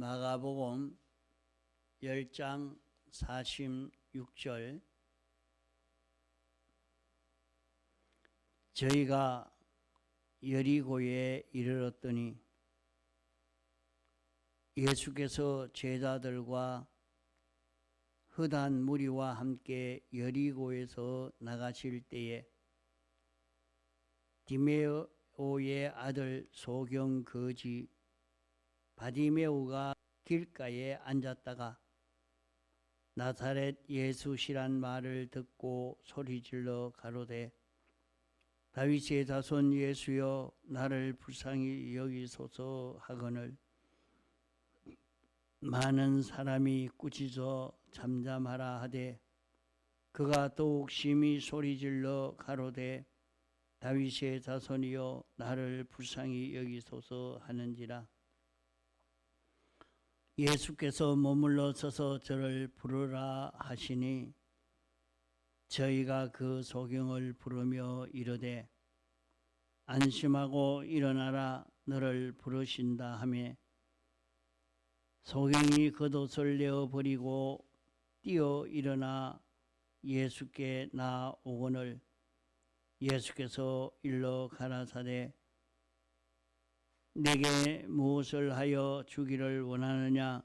마가복음 10장 46절. 저희가 여리고에 이르렀더니 예수께서 제자들과 흩한 무리와 함께 여리고에서 나가실 때에 디메오의 아들 소경 거지 바디메오가 길가에 앉았다가 나사렛 예수시란 말을 듣고 소리질러 가로되 다윗의 자손 예수여 나를 불쌍히 여기소서 하거늘 많은 사람이 꾸짖어 잠잠하라 하되 그가 더욱 심히 소리질러 가로되 다윗의 자손이여 나를 불쌍히 여기소서 하는지라. 예수께서 머물러 서서 저를 부르라 하시니 저희가 그 소경을 부르며 이르되 안심하고 일어나라 너를 부르신다 하며 소경이 겉옷을 내어버리고 뛰어 일어나 예수께 나오거늘 예수께서 일러 가라사대 내게 무엇을 하여 주기를 원하느냐.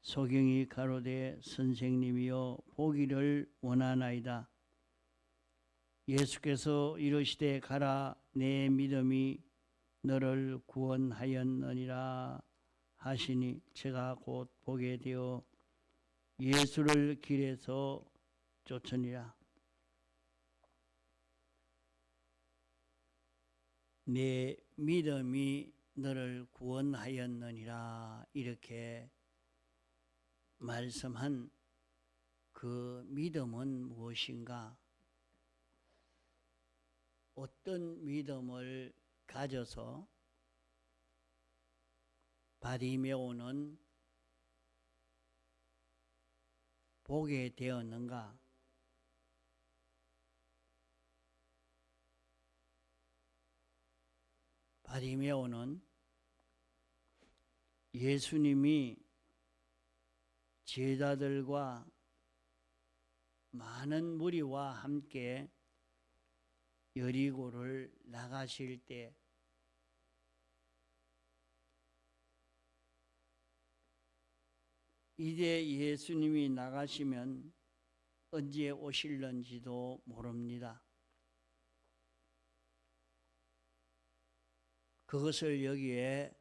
소경이 가로되 선생님이여 보기를 원하나이다. 예수께서 이르시되 가라 내 믿음이 너를 구원하였느니라 하시니 제가 곧 보게 되어 예수를 길에서 쫓으니라. 내 믿음이 너를 구원하였느니라 이렇게 말씀한 그 믿음은 무엇인가? 어떤 믿음을 가져서 바디메오는 보게 되었는가? 바디메오는 예수님이 제자들과 많은 무리와 함께 여리고를 나가실 때 이제 예수님이 나가시면 언제 오실는지도 모릅니다. 그것을 여기에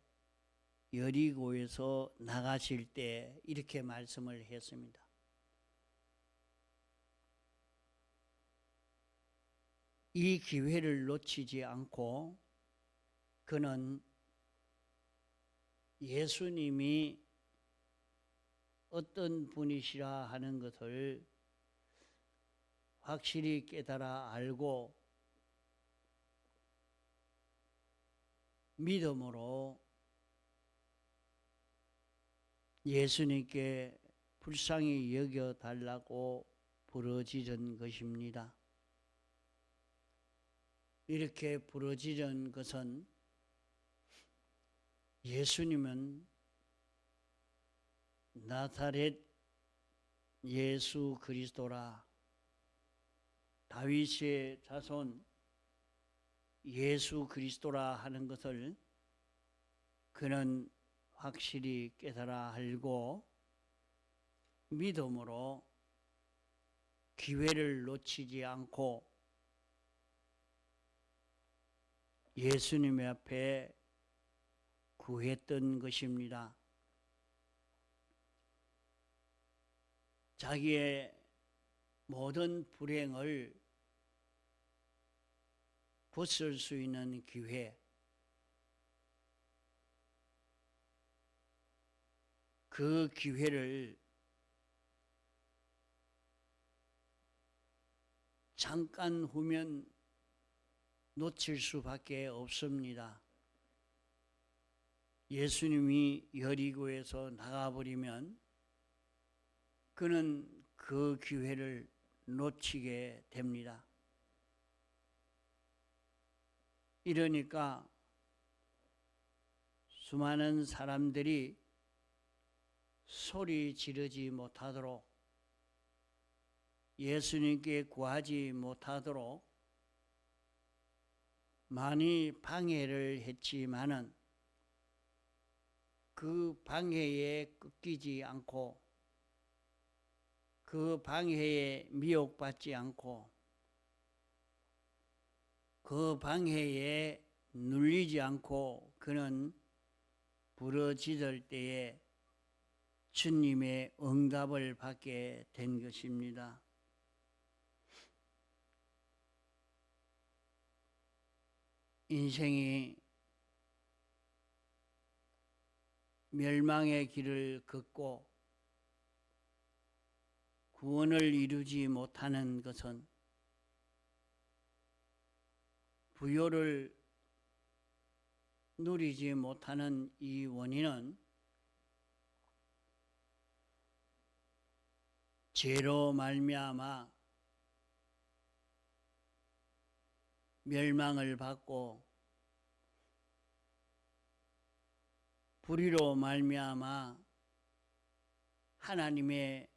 여리고에서 나가실 때 이렇게 말씀을 했습니다. 이 기회를 놓치지 않고 그는 예수님이 어떤 분이시라 하는 것을 확실히 깨달아 알고 믿음으로 예수님께 불쌍히 여겨달라고 부르짖은 것입니다. 이렇게 부르짖은 것은 예수님은 나사렛 예수 그리스도라 다윗의 자손 예수 그리스도라 하는 것을 그는 확실히 깨달아 알고 믿음으로 기회를 놓치지 않고 예수님 앞에 구했던 것입니다. 자기의 모든 불행을 벗을 수 있는 기회, 그 기회를 잠깐 후면 놓칠 수밖에 없습니다. 예수님이 여리고에서 나가버리면 그는 그 기회를 놓치게 됩니다. 이러니까 수많은 사람들이 소리 지르지 못하도록, 예수님께 구하지 못하도록 많이 방해를 했지만은 그 방해에 꺾이지 않고 그 방해에 미혹받지 않고 그 방해에 눌리지 않고 그는 부르짖을 때에 주님의 응답을 받게 된 것입니다. 인생이 멸망의 길을 걷고 구원을 이루지 못하는 것은 부요를 누리지 못하는 이 원인은 죄로 말미암아 멸망을 받고 불의로 말미암아 하나님의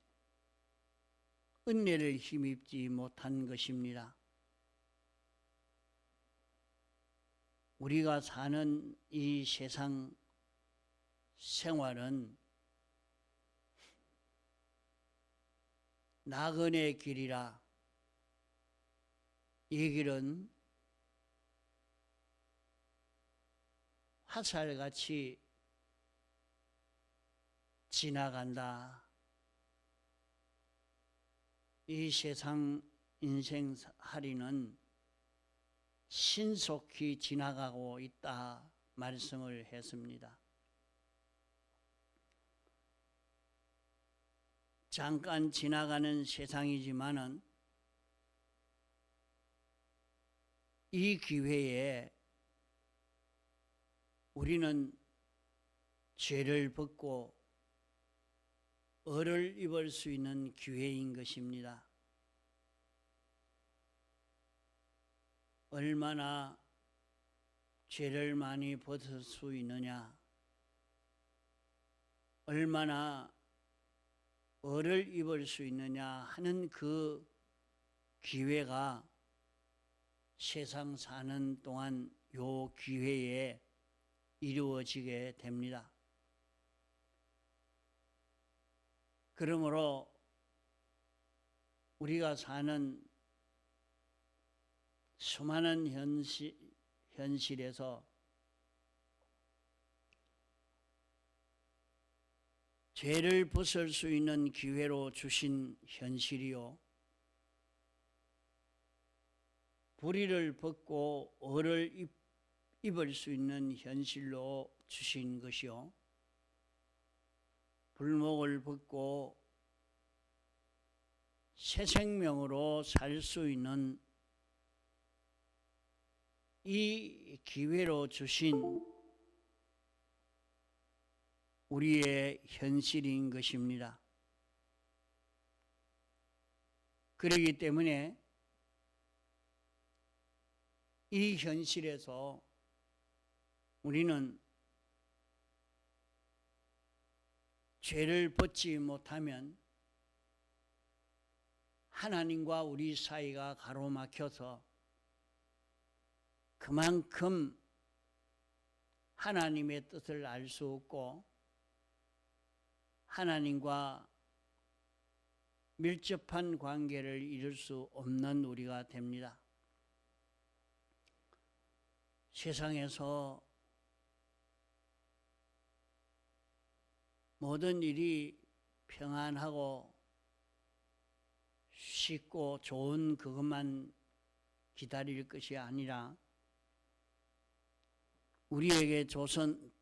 은혜를 힘입지 못한 것입니다. 우리가 사는 이 세상 생활은 나그네 길이라, 이 길은 화살같이 지나간다. 이 세상 인생살이는 신속히 지나가고 있다 말씀을 했습니다. 잠깐 지나가는 세상이지만은 이 기회에 우리는 죄를 벗고 의를 입을 수 있는 기회인 것입니다. 얼마나 죄를 많이 벗을 수 있느냐, 얼마나 의를 입을 수 있느냐 하는 그 기회가 세상 사는 동안 요 기회에 이루어지게 됩니다. 그러므로 우리가 사는 수많은 현실에서 죄를 벗을 수 있는 기회로 주신 현실이요, 불의를 벗고 의를 입을 수 있는 현실로 주신 것이요, 불목을 벗고 새 생명으로 살 수 있는 이 기회로 주신 우리의 현실인 것입니다. 그렇기 때문에 이 현실에서 우리는 죄를 벗지 못하면 하나님과 우리 사이가 가로막혀서 그만큼 하나님의 뜻을 알 수 없고 하나님과 밀접한 관계를 이룰 수 없는 우리가 됩니다. 세상에서 모든 일이 평안하고 쉽고 좋은 그것만 기다릴 것이 아니라 우리에게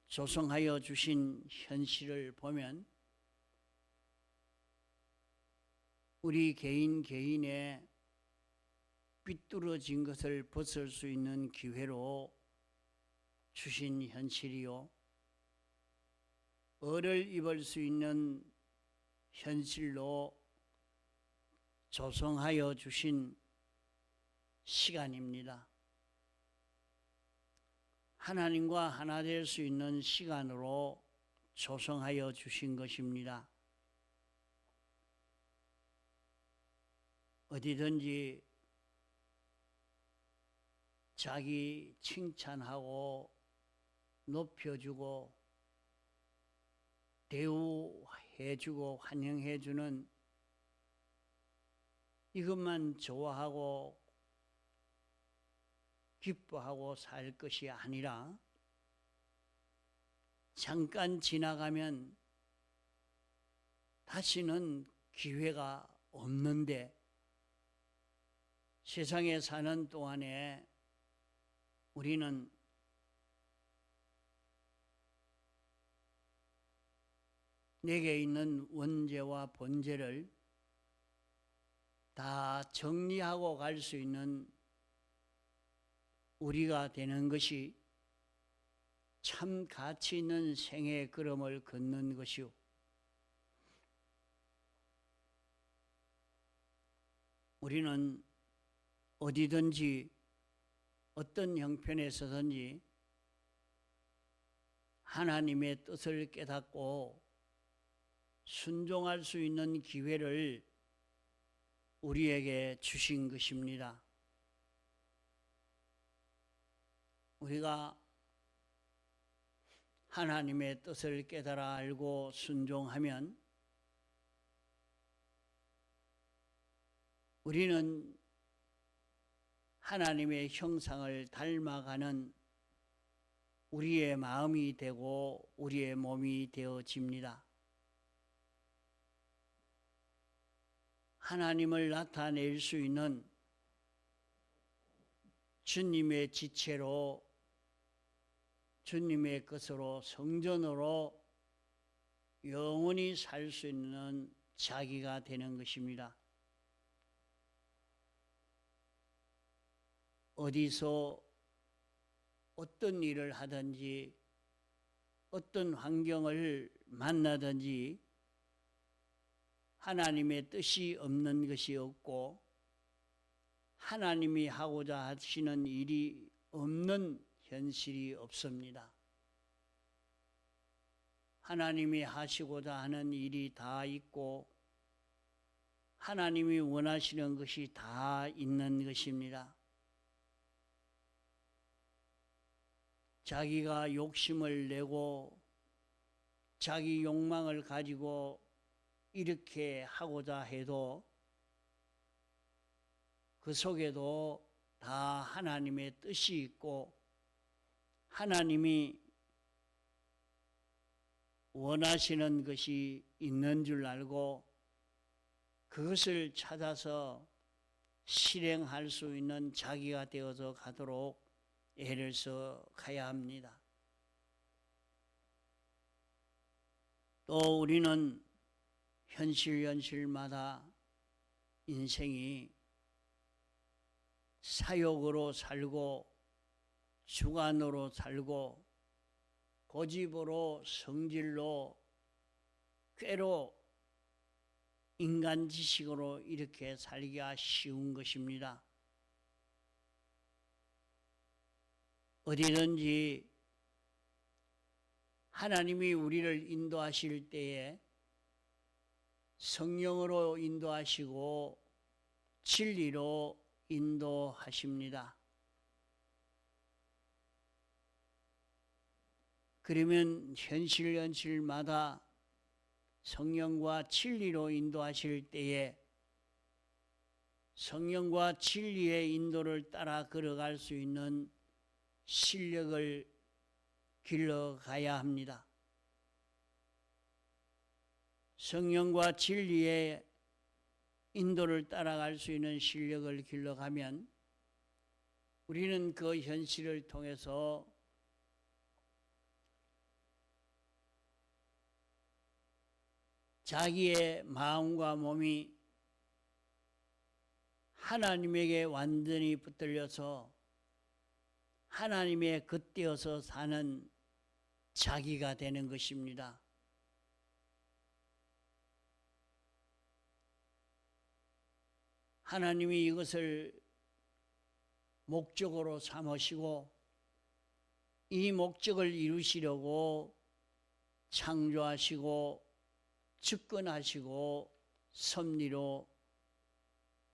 조성하여 주신 현실을 보면 우리 개인의 삐뚤어진 것을 벗을 수 있는 기회로 주신 현실이요, 의를 입을 수 있는 현실로 조성하여 주신 시간입니다. 하나님과 하나 될 수 있는 시간으로 조성하여 주신 것입니다. 어디든지 자기 칭찬하고 높여주고 대우해주고 환영해주는 이것만 좋아하고 기뻐하고 살 것이 아니라 잠깐 지나가면 다시는 기회가 없는데 세상에 사는 동안에 우리는 내게 있는 원죄와 본죄를 다 정리하고 갈 수 있는 우리가 되는 것이 참 가치 있는 생의 걸음을 걷는 것이요. 우리는 어디든지 어떤 형편에 서든지 하나님의 뜻을 깨닫고 순종할 수 있는 기회를 우리에게 주신 것입니다. 우리가 하나님의 뜻을 깨달아 알고 순종하면 우리는 하나님의 형상을 닮아가는 우리의 마음이 되고 우리의 몸이 되어집니다. 하나님을 나타낼 수 있는 주님의 지체로 주님의 것으로 성전으로 영원히 살 수 있는 자기가 되는 것입니다. 어디서 어떤 일을 하든지 어떤 환경을 만나든지 하나님의 뜻이 없는 것이 없고 하나님이 하고자 하시는 일이 없는 현실이 없습니다. 하나님이 하시고자 하는 일이 다 있고 하나님이 원하시는 것이 다 있는 것입니다. 자기가 욕심을 내고 자기 욕망을 가지고 이렇게 하고자 해도 그 속에도 다 하나님의 뜻이 있고 하나님이 원하시는 것이 있는 줄 알고 그것을 찾아서 실행할 수 있는 자기가 되어서 가도록 애를 써 가야 합니다. 또 우리는 현실마다 인생이 사욕으로 살고 주관으로 살고 고집으로 성질로 꾀로 인간 지식으로 이렇게 살기가 쉬운 것입니다. 어디든지 하나님이 우리를 인도하실 때에 성령으로 인도하시고 진리로 인도하십니다. 그러면 현실마다 성령과 진리로 인도하실 때에 성령과 진리의 인도를 따라 걸어갈 수 있는 실력을 길러가야 합니다. 성령과 진리의 인도를 따라갈 수 있는 실력을 길러가면 우리는 그 현실을 통해서 자기의 마음과 몸이 하나님에게 완전히 붙들려서 하나님의 겉되어서 사는 자기가 되는 것입니다. 하나님이 이것을 목적으로 삼으시고 이 목적을 이루시려고 창조하시고 집권하시고 섭리로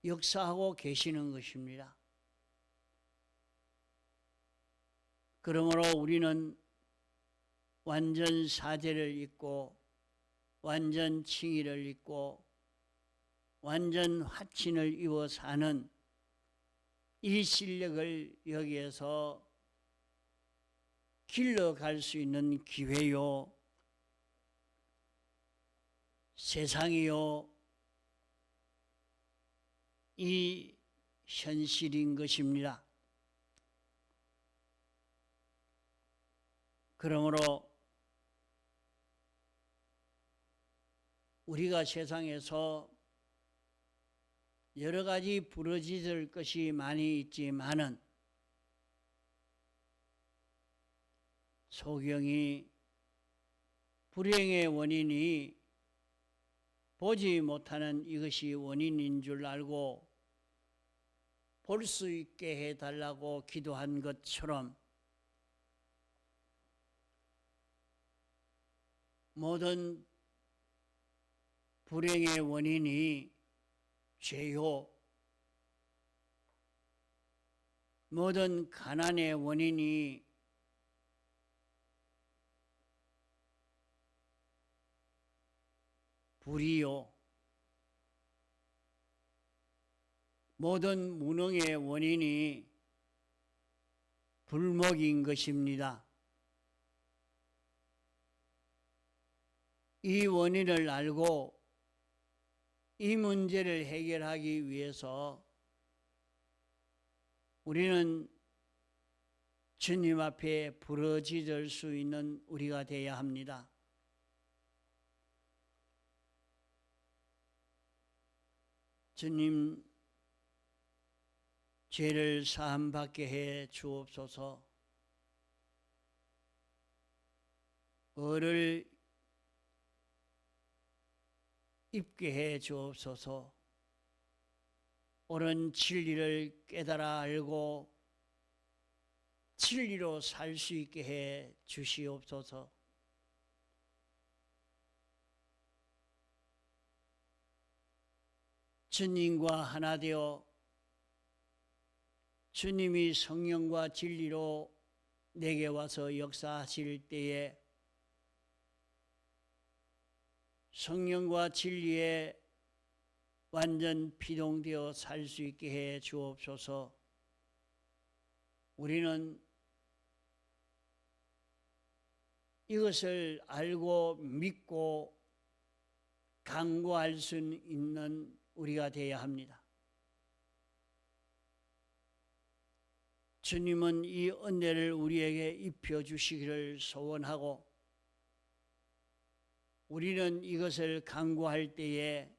역사하고 계시는 것입니다. 그러므로 우리는 완전 사죄를 입고 완전 칭의를 입고 완전 화친을 입어 사는 이 실력을 여기에서 길러갈 수 있는 기회요, 세상이요, 이 현실인 것입니다. 그러므로 우리가 세상에서 여러 가지 부러질 것이 많이 있지만은 소경이 불행의 원인이 보지 못하는 이것이 원인인 줄 알고 볼 수 있게 해달라고 기도한 것처럼 모든 불행의 원인이 죄요, 모든 가난의 원인이 불이요, 모든 무능의 원인이 불목인 것입니다. 이 원인을 알고 이 문제를 해결하기 위해서 우리는 주님 앞에 부르짖을 수 있는 우리가 되어야 합니다. 주님, 죄를 사함받게 해 주옵소서. 의를 입게 해 주옵소서. 옳은 진리를 깨달아 알고 진리로 살 수 있게 해 주시옵소서. 주님과 하나 되어 주님이 성령과 진리로 내게 와서 역사하실 때에 성령과 진리에 완전 피동되어 살 수 있게 해 주옵소서. 우리는 이것을 알고 믿고 강구할 수 있는 우리가 되어야 합니다. 주님은 이 은혜를 우리에게 입혀주시기를 소원하고 우리는 이것을 강구할 때에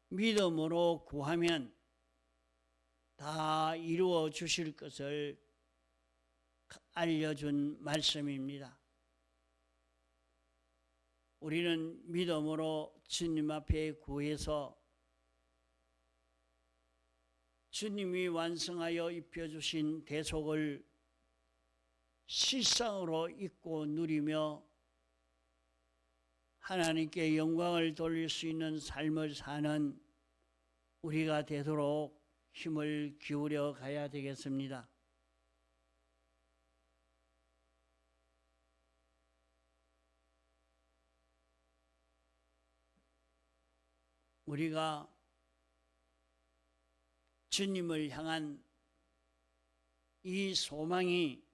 믿음으로 구하면 다 이루어 주실 것을 알려준 말씀입니다. 우리는 믿음으로 주님 앞에 구해서 주님이 완성하여 입혀주신 대속을 실상으로 잊고 누리며 하나님께 영광을 돌릴 수 있는 삶을 사는 우리가 되도록 힘을 기울여 가야 되겠습니다. 우리가 주님을 향한 이 소망이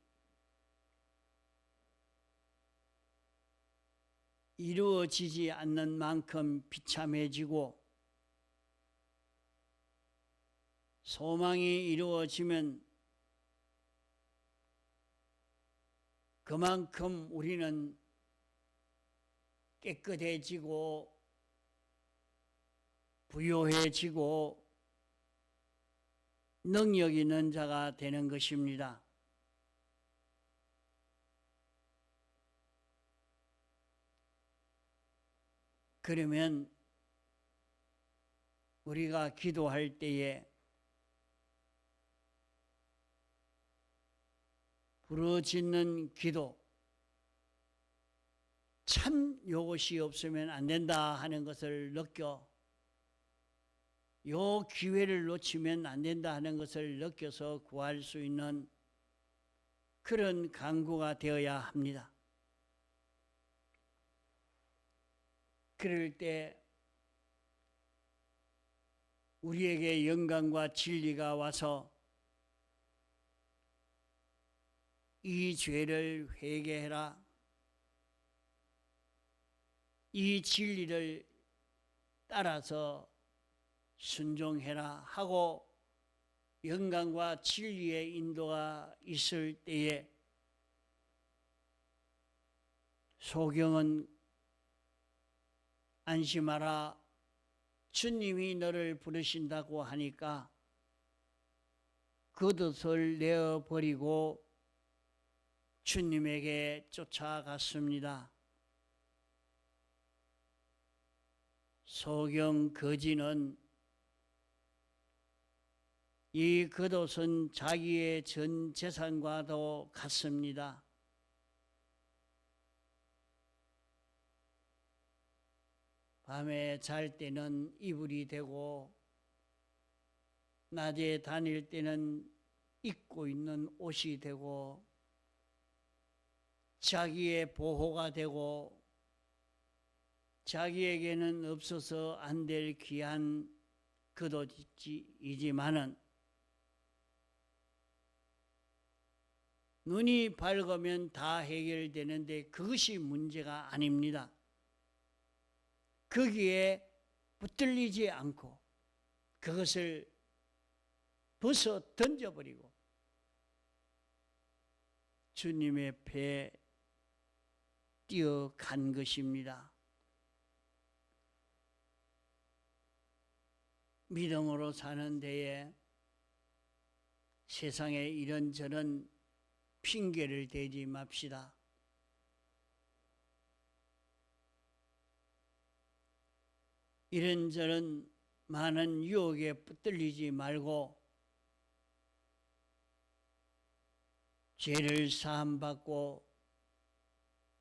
이루어지지 않는 만큼 비참해지고 소망이 이루어지면 그만큼 우리는 깨끗해지고 부요해지고 능력 있는 자가 되는 것입니다. 그러면 우리가 기도할 때에 부르짖는 기도, 참 이것이 없으면 안 된다 하는 것을 느껴 요 기회를 놓치면 안 된다 하는 것을 느껴서 구할 수 있는 그런 강구가 되어야 합니다. 그럴 때 우리에게 영광과 진리가 와서 이 죄를 회개해라, 이 진리를 따라서 순종해라 하고 영광과 진리의 인도가 있을 때에 소경은 안심하라, 주님이 너를 부르신다고 하니까 겉옷을 내어버리고 주님에게 쫓아갔습니다. 소경 거지는 이 겉옷은 자기의 전 재산과도 같습니다. 밤에 잘 때는 이불이 되고 낮에 다닐 때는 입고 있는 옷이 되고 자기의 보호가 되고 자기에게는 없어서 안 될 귀한 겉옷이지만은 눈이 밝으면 다 해결되는데 그것이 문제가 아닙니다. 거기에 붙들리지 않고 그것을 벗어 던져버리고 주님의 배에 뛰어간 것입니다. 믿음으로 사는 데에 세상에 이런저런 핑계를 대지 맙시다. 이런저런 많은 유혹에 붙들리지 말고 죄를 사함받고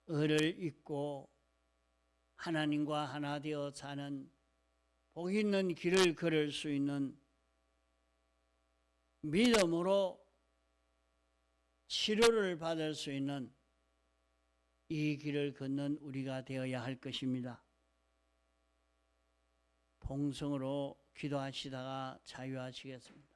의를 잊고 하나님과 하나 되어 사는 복 있는 길을 걸을 수 있는 믿음으로 치료를 받을 수 있는 이 길을 걷는 우리가 되어야 할 것입니다. 봉성으로 기도하시다가 자유하시겠습니다.